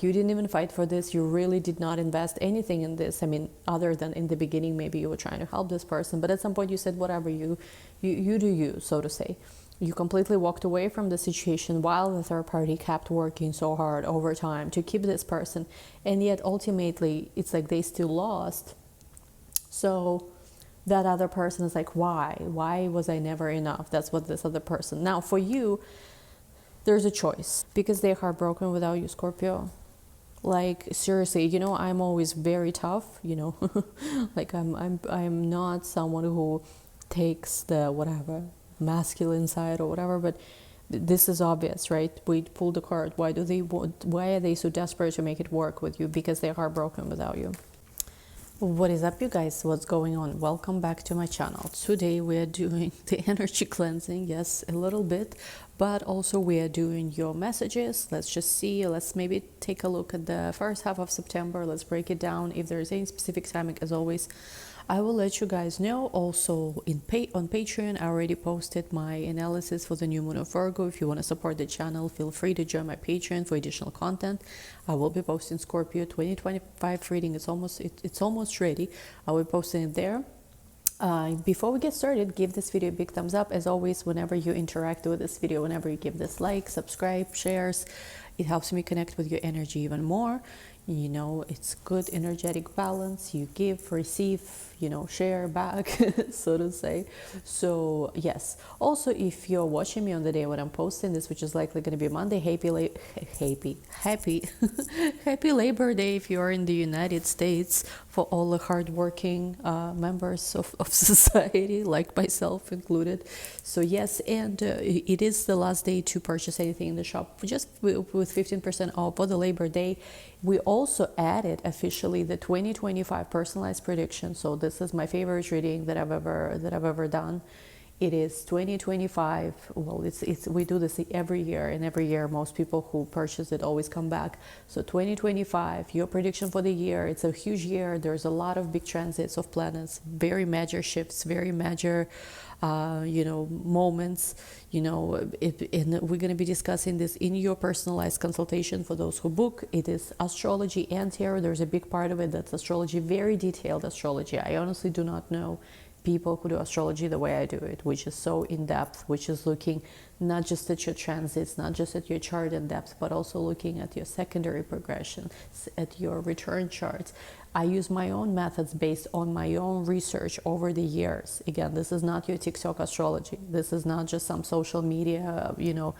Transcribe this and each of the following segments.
You didn't even fight for this. You really did not invest anything in this. I mean, other than in the beginning, maybe you were trying to help this person, but at some point you said, whatever, you do you, so to say. You completely walked away from the situation while the third party kept working so hard over time to keep this person. And yet ultimately, it's like they still lost. So that other person is like, why? Why was I never enough? That's what this other person. Now for you, there's a choice because they're heartbroken without you, Scorpio. Like seriously, you know, I'm always very tough, you know. Like I'm not someone who takes the whatever masculine side or whatever, but this is obvious, right? We pull the card. Why are they so desperate to make it work with you? Because they're heartbroken without you. What is up, you guys? What's going on? Welcome back to my channel. Today we are doing the energy cleansing, yes, a little bit, but also we are doing your messages. Let's just see. Let's maybe take a look at the first half of September. Let's break it down. If there is any specific timing, as always, I will let you guys know. Also on Patreon, I already posted my analysis for the new moon of Virgo. If you want to support the channel, feel free to join my Patreon for additional content. I will be posting Scorpio 2025 reading. It's almost ready. I will be posting it there. Before we get started, give this video a big thumbs up. As always, whenever you interact with this video, whenever you give this like, subscribe, shares, it helps me connect with your energy even more. You know, it's good energetic balance. You give, receive, you know, share back, so to say. So yes, also if you're watching me on the day when I'm posting this, which is likely going to be Monday, happy Labor Day if you're in the United States, for all the hardworking members of society, like myself included. So yes, and it is the last day to purchase anything in the shop, just with 15% off for the Labor Day. We also added officially the 2025 personalized prediction. So this is my favorite reading that I've ever done. It is 2025. Well, we do this every year, and every year most people who purchase it always come back. So 2025, your prediction for the year. It's a huge year. There's a lot of big transits of planets, very major shifts, very major you know, moments, you know, and we're going to be discussing this in your personalized consultation for those who book. It is astrology and tarot. There's a big part of it that's astrology, very detailed astrology. I honestly do not know people who do astrology the way I do it, which is so in-depth, which is looking not just at your transits, not just at your chart in depth, but also looking at your secondary progression, at your return charts. I use my own methods based on my own research over the years. Again, this is not your TikTok astrology. This is not just some social media, you know,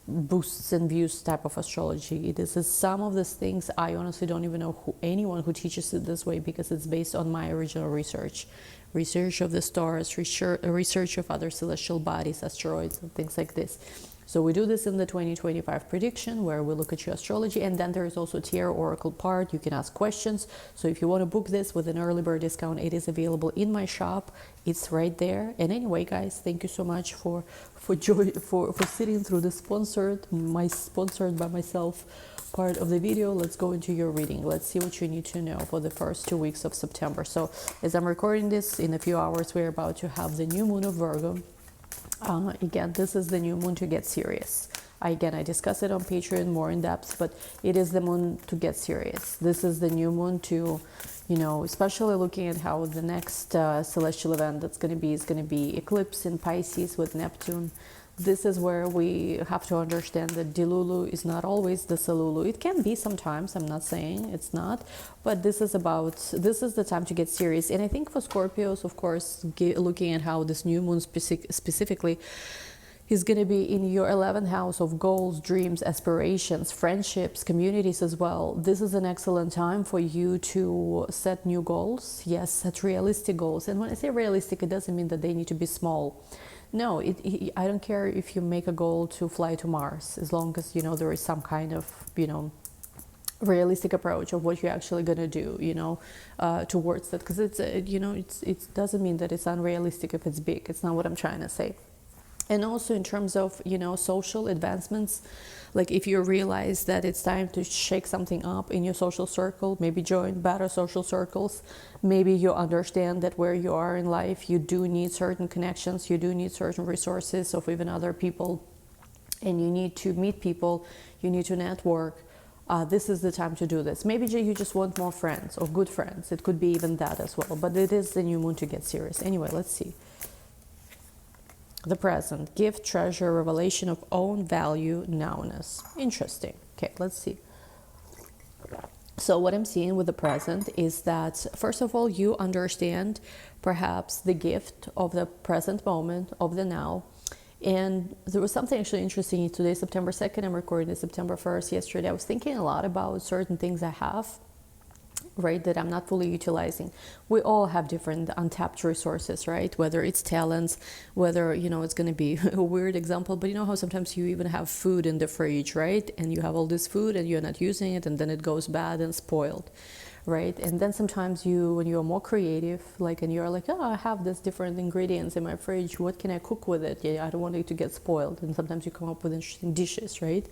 boosts and views type of astrology. This is some of these things I honestly don't even know anyone who teaches it this way, because it's based on my original research of the stars, research of other celestial bodies, asteroids, and things like this. So we do this in the 2025 prediction, where we look at your astrology, and then there is also tarot oracle part. You can ask questions. So if you want to book this with an early bird discount, it is available in my shop. It's right there. And anyway, guys, thank you so much for sitting through the sponsored by myself part of the video. Let's go into your reading. Let's see what you need to know for the first 2 weeks of September. So as I'm recording this, in a few hours, we're about to have the new moon of Virgo. Again, this is the new moon to get serious. I discuss it on Patreon more in depth, but it is the moon to get serious. This is the new moon to, you know, especially looking at how the next celestial event that's going to be is going to be eclipse in Pisces with Neptune. This is where we have to understand that Delulu is not always the Salulu. It can be sometimes, I'm not saying it's not, but this is the time to get serious. And I think for Scorpios, of course, looking at how this new moon specifically is going to be in your 11th house of goals, dreams, aspirations, friendships, communities as well. This is an excellent time for you to set new goals. Yes, set realistic goals. And when I say realistic, it doesn't mean that they need to be small. No, I don't care if you make a goal to fly to Mars, as long as, you know, there is some kind of, you know, realistic approach of what you're actually going to do, you know, towards that. Because it's, you know, it doesn't mean that it's unrealistic if it's big. It's not what I'm trying to say. And also in terms of, you know, social advancements, like if you realize that it's time to shake something up in your social circle, maybe join better social circles, maybe you understand that where you are in life, you do need certain connections, you do need certain resources of even other people, and you need to meet people, you need to network. this is the time to do this. Maybe you just want more friends or good friends. It could be even that as well. But it is the new moon to get serious. Anyway, let's see. The present. Gift, treasure, revelation of own value, nowness. Interesting. Okay, let's see. So what I'm seeing with the present is that, first of all, you understand perhaps the gift of the present moment, of the now. And there was something actually interesting today, September 2nd, I'm recording this September 1st. Yesterday, I was thinking a lot about certain things I have, right, that I'm not fully utilizing. We all have different untapped resources, right? Whether it's talents, whether, you know, it's going to be a weird example, but you know how sometimes you even have food in the fridge, right? And you have all this food and you're not using it, and then it goes bad and spoiled, right? And then sometimes when you're more creative, like, and you're like, oh, I have this different ingredients in my fridge, what can I cook with it? Yeah, I don't want it to get spoiled. And sometimes you come up with interesting dishes, right?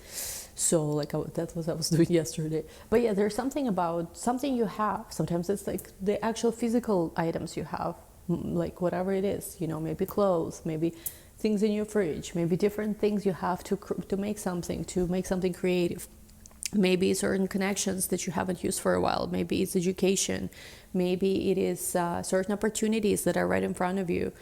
So like that's what I was doing yesterday. But yeah, there's something about something you have. Sometimes it's like the actual physical items you have, like whatever it is, you know, maybe clothes, maybe things in your fridge, maybe different things you have to make something creative. Maybe certain connections that you haven't used for a while. Maybe it's education. Maybe it is certain opportunities that are right in front of you.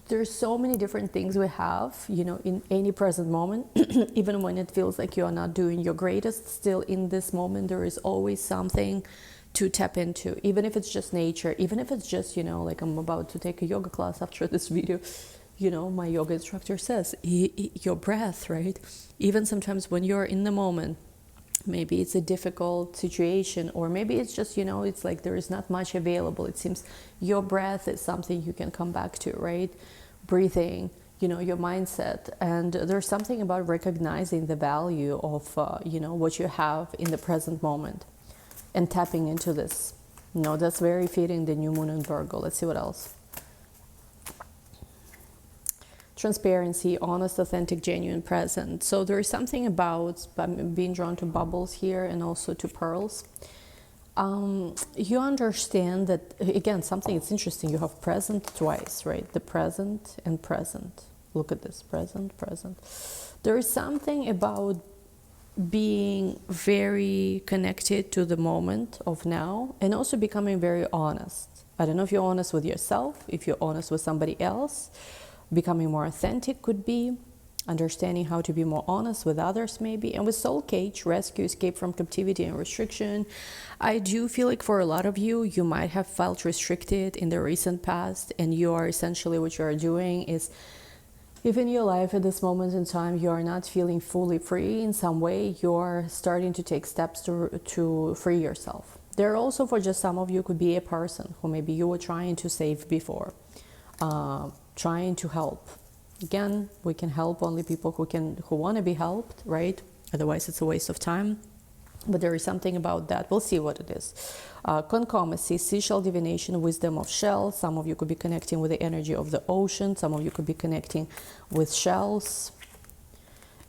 There's so many different things we have, you know, in any present moment. Even when it feels like you are not doing your greatest, still in this moment, there is always something to tap into. Even if it's just nature, even if it's just, you know, like I'm about to take a yoga class after this video. You know, my yoga instructor says, your breath, right? Even sometimes when you're in the moment, maybe it's a difficult situation, or maybe it's just, you know, it's like there is not much available. It seems your breath is something you can come back to, right? Breathing, you know, your mindset. And there's something about recognizing the value of, you know, what you have in the present moment and tapping into this. You know, that's very fitting the new moon in Virgo. Let's see what else. Transparency, honest, authentic, genuine, present. So there is something about being drawn to bubbles here and also to pearls. You understand that, again, something it's interesting. You have present twice, right? The present and present. Look at this, present, present. There is something about being very connected to the moment of now and also becoming very honest. I don't know if you're honest with yourself, if you're honest with somebody else. Becoming more authentic could be understanding how to be more honest with others, maybe. And with soul cage, rescue, escape from captivity and restriction, I do feel like for a lot of you, you might have felt restricted in the recent past, and you are essentially, what you are doing is, if in your life at this moment in time you are not feeling fully free in some way, you're starting to take steps to free yourself. There also, for just some of you, could be a person who maybe you were trying to save before. Trying to help. Again, we can help only people who want to be helped, right? Otherwise, it's a waste of time. But there is something about that. We'll see what it is. Concomacy, seashell divination, wisdom of shell. Some of you could be connecting with the energy of the ocean. Some of you could be connecting with shells.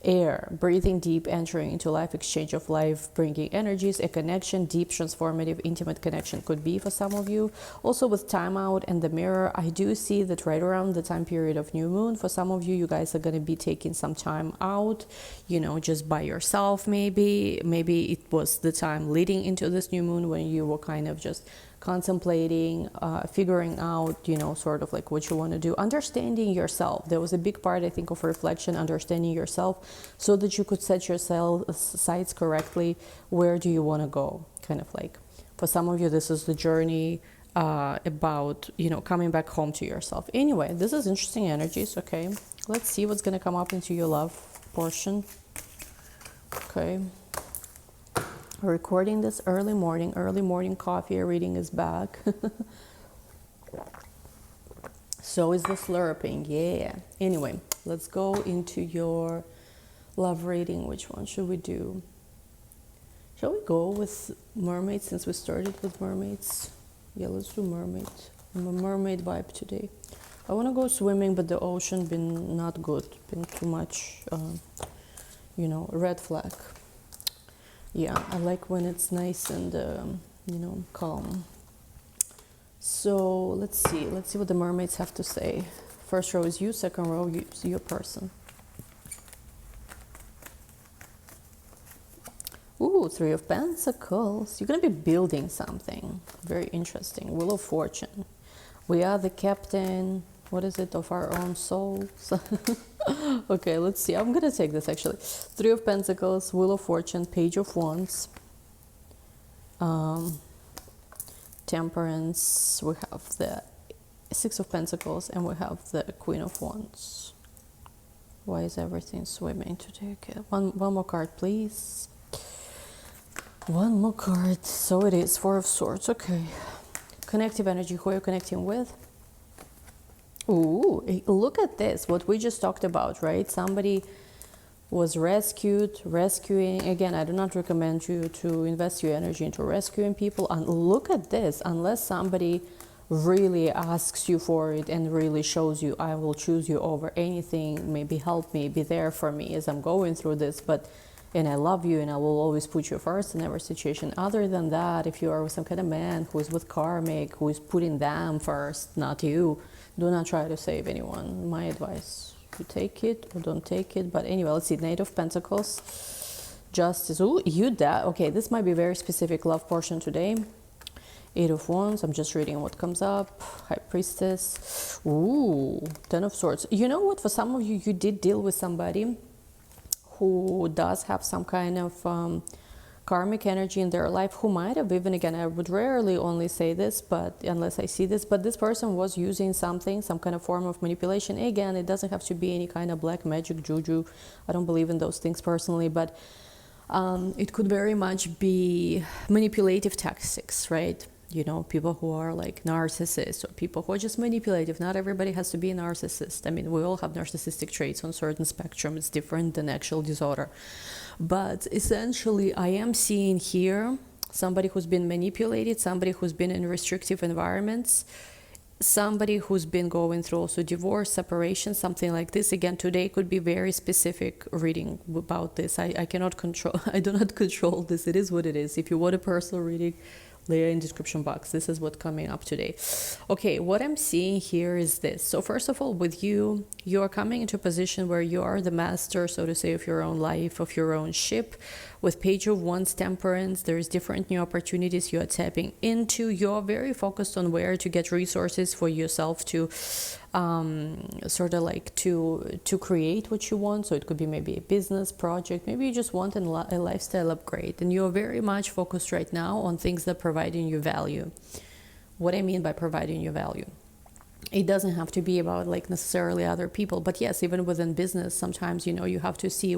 Air, breathing deep, entering into life, exchange of life, bringing energies, a connection, deep, transformative, intimate connection could be for some of you. Also with time out and the mirror, I do see that right around the time period of new moon, for some of you, you guys are going to be taking some time out, you know, just by yourself maybe. Maybe it was the time leading into this new moon when you were kind of just contemplating, figuring out, you know, sort of like what you want to do, understanding yourself. There was a big part, I think, of reflection, understanding yourself, so that you could set your sights correctly. Where do you want to go? Kind of like, for some of you, this is the journey about, you know, coming back home to yourself. Anyway, this is interesting energies. Okay, let's see what's going to come up into your love portion. Okay. Recording this early morning coffee reading is back. So is the slurping, yeah. Anyway, let's go into your love reading. Which one should we do? Shall we go with mermaids since we started with mermaids? Yeah, let's do mermaids. I'm a mermaid vibe today. I want to go swimming, but the ocean been not good. Been too much, you know, red flag. Yeah, I like when it's nice and, you know, calm. So let's see what the mermaids have to say. First row is you, second row is your person. Ooh, Ooh, Three of Pentacles. You're going to be building something. Very interesting. Wheel of Fortune. We are the captain, what is it, of our own souls. Okay, let's see. I'm going to take this actually. Three of Pentacles, Wheel of Fortune, Page of Wands. Temperance. We have the Six of Pentacles and we have the Queen of Wands. Why is everything swimming today? Okay, one more card, please. One more card. So it is Four of Swords. Okay. Connective energy. Who are you connecting with? Ooh, look at this. What we just talked about, right? Somebody was rescuing. Again, I do not recommend you to invest your energy into rescuing people. And look at this. Unless somebody really asks you for it and really shows you, I will choose you over anything, maybe help me, be there for me as I'm going through this, and I love you and I will always put you first in every situation. Other than that, if you are with some kind of man who is with Karmic, who is putting them first, not you, do not try to save anyone. My advice, you take it or don't take it. But anyway, let's see. Knight of Pentacles, Justice. Ooh, okay, this might be very specific love portion today. Eight of Wands. I'm just reading what comes up. High Priestess. Ooh, Ten of Swords. You know what? For some of you, you did deal with somebody who does have some kind of karmic energy in their life, who might have even, again, I would rarely only say this, but unless I see this, but this person was using something, some kind of form of manipulation. Again, it doesn't have to be any kind of black magic, juju. I don't believe in those things personally, but it could very much be manipulative tactics, right? You know, people who are like narcissists or people who are just manipulative. Not everybody has to be a narcissist. I mean, we all have narcissistic traits on certain spectrum. It's different than actual disorder. But essentially, I am seeing here somebody who's been manipulated, somebody who's been in restrictive environments, somebody who's been going through also divorce, separation, something like this. Again, today could be very specific reading about this. I cannot control, I do not control this. It is what it is. If you want a personal reading, later in description box. This is what's coming up today. Okay, what I'm seeing here is this. So first of all, with you are coming into a position where you are the master, so to say, of your own life, of your own ship. With Page of Wands, Temperance, there's different new opportunities you are tapping into. You're very focused on where to get resources for yourself to sort of like to create what you want. So it could be maybe a business project, maybe you just want a lifestyle upgrade, and you're very much focused right now on things that providing you value. What I mean by providing you value, it doesn't have to be about like necessarily other people, but yes, even within business, sometimes, you know, you have to see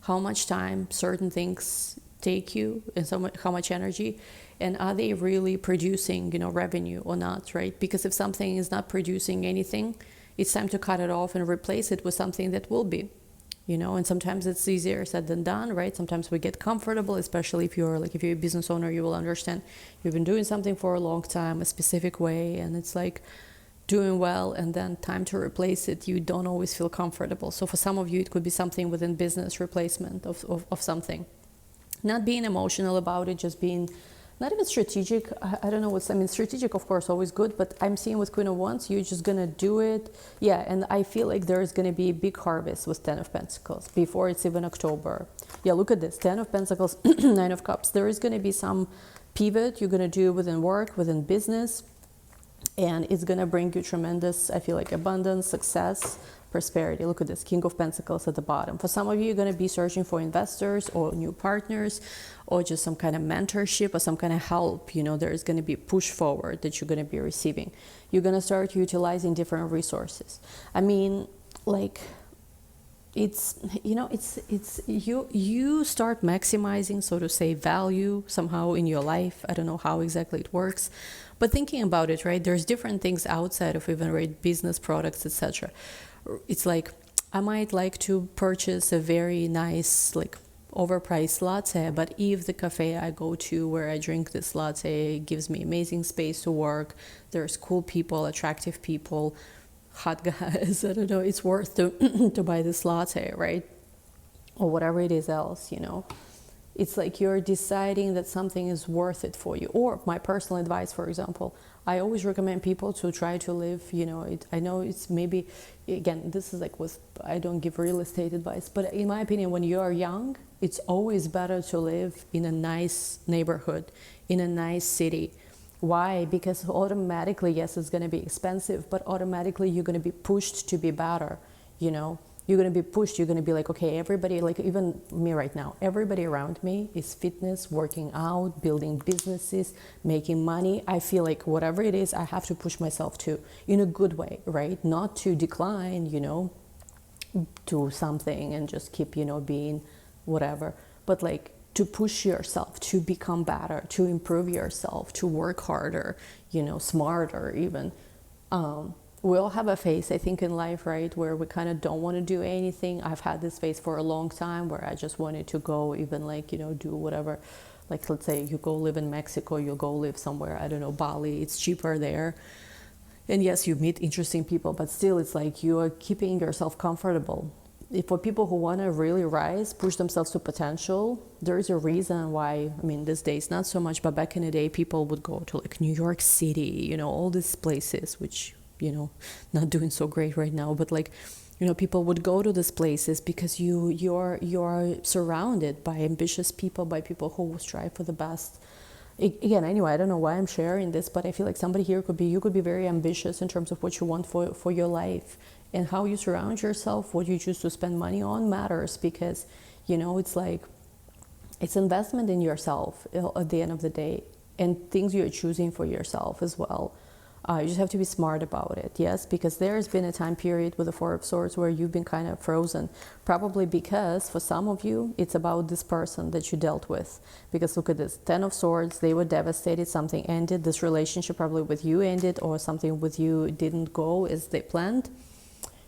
how much time certain things take you and how much energy, and are they really producing, you know, revenue or not, right? Because if something is not producing anything, it's time to cut it off and replace it with something that will be, you know. And sometimes it's easier said than done, right? Sometimes we get comfortable, especially if you're a business owner, you will understand you've been doing something for a long time, a specific way, and it's like doing well, and then time to replace it, you don't always feel comfortable. So for some of you, it could be something within business, replacement of something. Not being emotional about it, just being not even strategic. I don't know strategic, of course, always good, but I'm seeing with Queen of Wands, you're just gonna do it. Yeah, and I feel like there's gonna be a big harvest with Ten of Pentacles before it's even October. Yeah, look at this, Ten of Pentacles, Nine of Cups. There is gonna be some pivot you're gonna do within work, within business, and it's gonna bring you tremendous, I feel like, abundance, success, prosperity. Look at this, King of Pentacles at the bottom. For some of you, you're going to be searching for investors or new partners or just some kind of mentorship or some kind of help. You know, there's going to be push forward that you're going to be receiving. You're going to start utilizing different resources. I mean, like, it's, you know, it's you start maximizing, so to say, value somehow in your life. I don't know how exactly it works, but thinking about it, right, there's different things outside of even, right, business products, etc. It's like, I might like to purchase a very nice, like, overpriced latte, but if the cafe I go to where I drink this latte gives me amazing space to work, there's cool people, attractive people, hot guys, I don't know, it's worth to buy this latte, right? Or whatever it is else, you know. It's like you're deciding that something is worth it for you. Or my personal advice, for example, I always recommend people to try to live, you know, I know it's maybe, again, this is like I don't give real estate advice, but in my opinion, when you are young, It's always better to live in a nice neighborhood, in a nice city. Why? Because automatically, yes, it's going to be expensive, but automatically you're going to be pushed to be better, you know? You're going to be pushed. You're going to be like, okay, everybody, like even me right now, everybody around me is fitness, working out, building businesses, making money. I feel like whatever it is, I have to push myself to, in a good way, right? Not to decline, you know, to something and just keep, you know, being whatever, but like to push yourself, to become better, to improve yourself, to work harder, you know, smarter even. We all have a phase, I think, in life, right, where we kind of don't want to do anything. I've had this phase for a long time where I just wanted to go even like, you know, do whatever. Like, let's say you go live in Mexico, you go live somewhere, I don't know, Bali, it's cheaper there. And yes, you meet interesting people, but still it's like you are keeping yourself comfortable. For people who want to really rise, push themselves to potential, there is a reason why, I mean, these days, not so much, but back in the day, people would go to like New York City, you know, all these places, which, you know, not doing so great right now, but like, you know, people would go to these places because you're surrounded by ambitious people, by people who strive for the best. Again, anyway, I don't know why I'm sharing this, but I feel like somebody here could be, you could be very ambitious in terms of what you want for your life, and how you surround yourself, what you choose to spend money on matters, because, you know, it's like, it's investment in yourself at the end of the day, and things you're choosing for yourself as well. You just have to be smart about it, yes, because there's been a time period with the Four of Swords where you've been kind of frozen, probably because for some of you, it's about this person that you dealt with. Because look at this, Ten of Swords, they were devastated, something ended, this relationship probably with you ended, or something with you didn't go as they planned.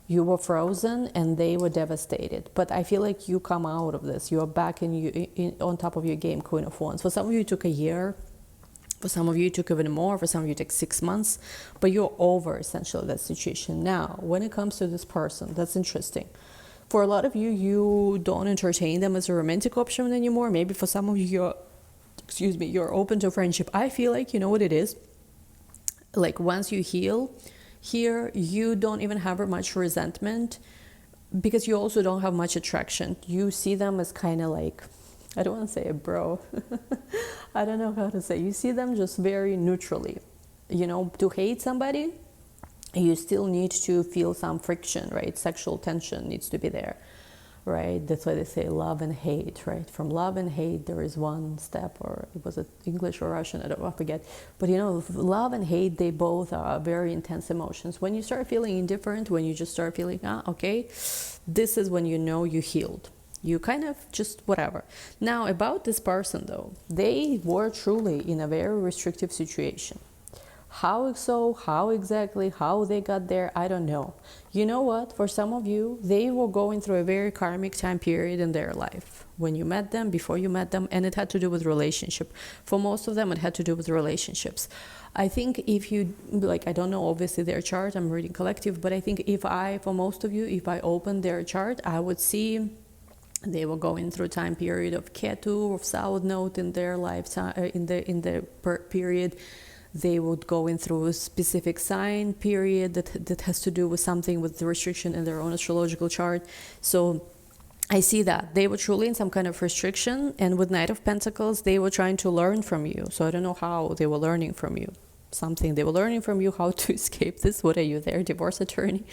You were frozen and they were devastated. But I feel like you come out of this, you're back on top of your game, Queen of Wands. For some of you, it took a year. For some of you, it took even more. For some of you, it took 6 months. But you're over, essentially, that situation. Now, when it comes to this person, that's interesting. For a lot of you, you don't entertain them as a romantic option anymore. Maybe for some of you, you're open to friendship. I feel like, you know what it is? Like, once you heal here, you don't even have much resentment, because you also don't have much attraction. You see them as kind of like, I don't want to say a bro. I don't know how to say. You see them just very neutrally. You know, to hate somebody, you still need to feel some friction, right? Sexual tension needs to be there, right? That's why they say love and hate, right? From love and hate, there is one step, or was it English or Russian? I forget. But you know, love and hate, they both are very intense emotions. When you start feeling indifferent, when you just start feeling, okay, this is when you know you healed. You kind of just whatever. Now, about this person, though, they were truly in a very restrictive situation. How so? How exactly? How they got there? I don't know. You know what? For some of you, they were going through a very karmic time period in their life. When you met them, before you met them, and it had to do with relationship. For most of them, it had to do with relationships. I think if you, like, I don't know, obviously their chart, I'm reading collective, but I think for most of you, if I open their chart, I would see they were going through a time period of Ketu, of South Node in their lifetime, in the period. They would go in through a specific sign period that has to do with something with the restriction in their own astrological chart. So I see that they were truly in some kind of restriction, and with Knight of Pentacles, they were trying to learn from you. So I don't know how they were learning from you. Something they were learning from you, how to escape this. What are you, their divorce attorney?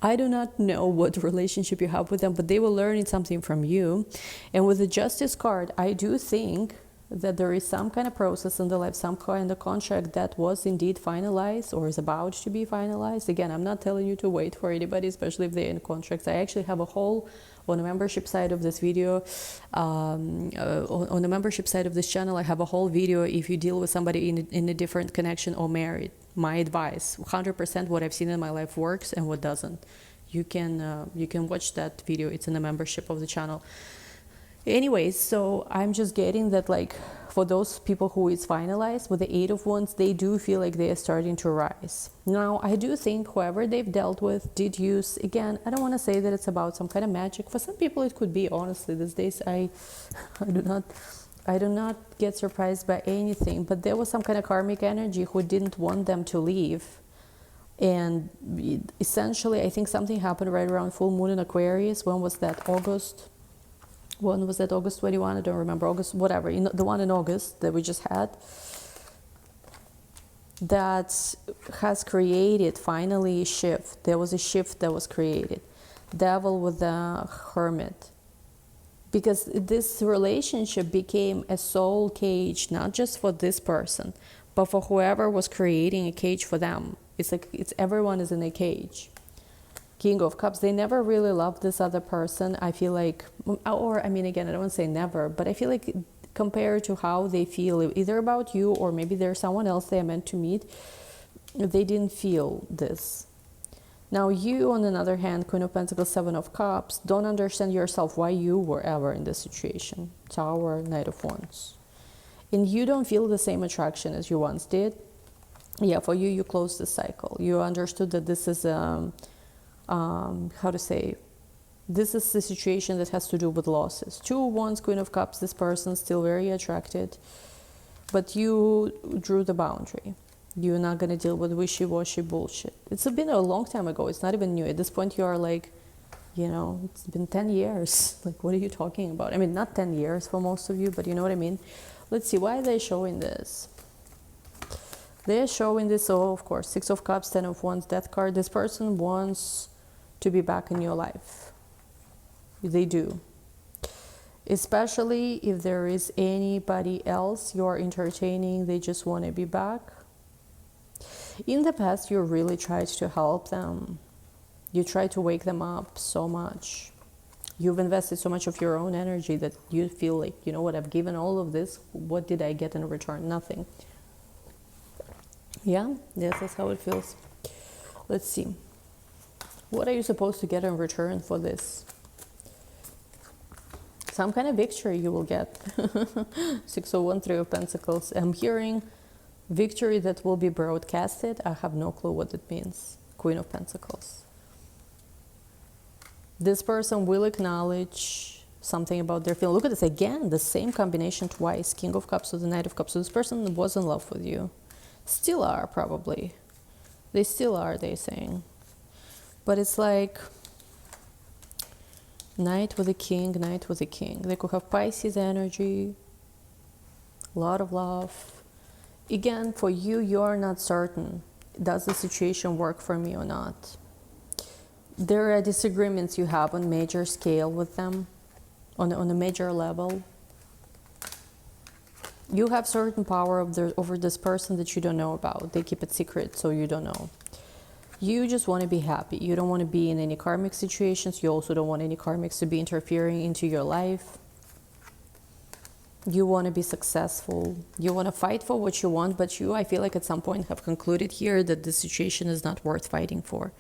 I do not know what relationship you have with them, but they were learning something from you. And with the Justice card, I do think that there is some kind of process in the life, some kind of contract that was indeed finalized or is about to be finalized. Again, I'm not telling you to wait for anybody, especially if they're in contracts. I actually have a whole, on the membership side of this video, on the membership side of this channel, I have a whole video if you deal with somebody in a different connection or married. My advice, 100% what I've seen in my life works and what doesn't. You can watch that video. It's in the membership of the channel. Anyways, so I'm just getting that, like, for those people who it's finalized with the Eight of Wands, they do feel like they are starting to rise. Now, I do think whoever they've dealt with did use, again, I don't want to say that it's about some kind of magic. For some people it could be, honestly. These days I do not get surprised by anything, but there was some kind of karmic energy who didn't want them to leave. And essentially, I think something happened right around full moon in Aquarius. When was that? One was at August 21, I don't remember, August, whatever, the one in August that we just had, that has created finally a shift. There was a shift that was created. Devil with the Hermit. Because this relationship became a soul cage, not just for this person, but for whoever was creating a cage for them. It's like everyone is in a cage. King of Cups, they never really loved this other person. I feel like, or I mean, again, I don't want to say never, but I feel like compared to how they feel either about you or maybe there's someone else they are meant to meet, they didn't feel this. Now you, on the other hand, Queen of Pentacles, Seven of Cups, don't understand yourself why you were ever in this situation. Tower, Knight of Wands. And you don't feel the same attraction as you once did. Yeah, for you, you closed the cycle. You understood that this is how to say, this is a situation that has to do with losses. Two of Wands, Queen of Cups, this person still very attracted, but you drew the boundary. You're not going to deal with wishy-washy bullshit. It's been a long time ago. It's not even new. At this point, you are like, you know, it's been 10 years. Like, what are you talking about? I mean, not 10 years for most of you, but you know what I mean? Let's see, why are they showing this? They're showing this, oh, of course, Six of Cups, Ten of Wands, Death card. This person wants to be back in your life. They do. Especially if there is anybody else you're entertaining, they just want to be back. In the past, you really tried to help them. You tried to wake them up so much. You've invested so much of your own energy that you feel like, you know what, I've given all of this. What did I get in return? Nothing. Yeah, yes, that's how it feels. Let's see. What are you supposed to get in return for this? Some kind of victory you will get. 601, Three of Pentacles. I'm hearing victory that will be broadcasted. I have no clue what it means. Queen of Pentacles. This person will acknowledge something about their feeling. Look at this again, the same combination twice. King of Cups with the Knight of Cups. So this person was in love with you. Still are, probably. They still are, they're saying. But it's like Knight with a King, Knight with a King. They could have Pisces energy, a lot of love. Again, for you, you're not certain. Does the situation work for me or not? There are disagreements you have on major scale with them, on a major level. You have certain power over this person that you don't know about. They keep it secret, so you don't know. You just want to be happy. You don't want to be in any karmic situations. You also don't want any karmics to be interfering into your life. You want to be successful. You want to fight for what you want, but you, I feel like at some point have concluded here that the situation is not worth fighting for.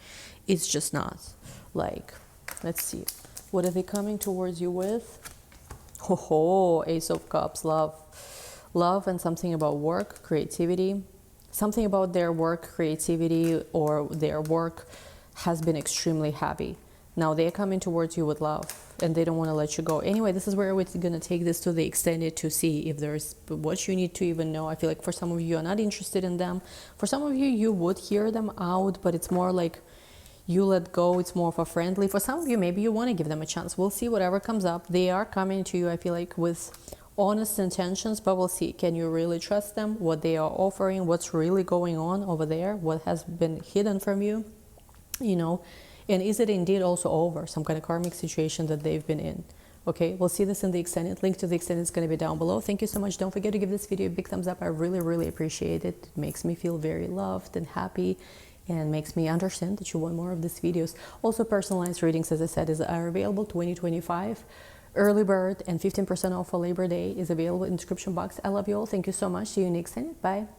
It's just not. Like, let's see. What are they coming towards you with? Oh, Ace of Cups, love. Love and something about work, creativity. Something about their work, creativity, or their work has been extremely heavy. Now they're coming towards you with love and they don't want to let you go. Anyway, this is where we're going to take this to the extended to see if there's what you need to even know. I feel like for some of you, you're not interested in them. For some of you, you would hear them out, but it's more like you let go. It's more of a friendly. For some of you, maybe you want to give them a chance. We'll see whatever comes up. They are coming to you, I feel like, with honest intentions, but we'll see. Can you really trust them? What they are offering? What's really going on over there? What has been hidden from you? You know, and is it indeed also over some kind of karmic situation that they've been in? Okay, we'll see this in the extended. Link to the extended is going to be down below. Thank you so much. Don't forget to give this video a big thumbs up. I really appreciate it. It makes me feel very loved and happy and makes me understand that you want more of these videos. Also, personalized readings, as I said, are available 2025. Early bird and 15% off for Labor Day is available in the description box. I love you all. Thank you so much. See you in the extended. Bye.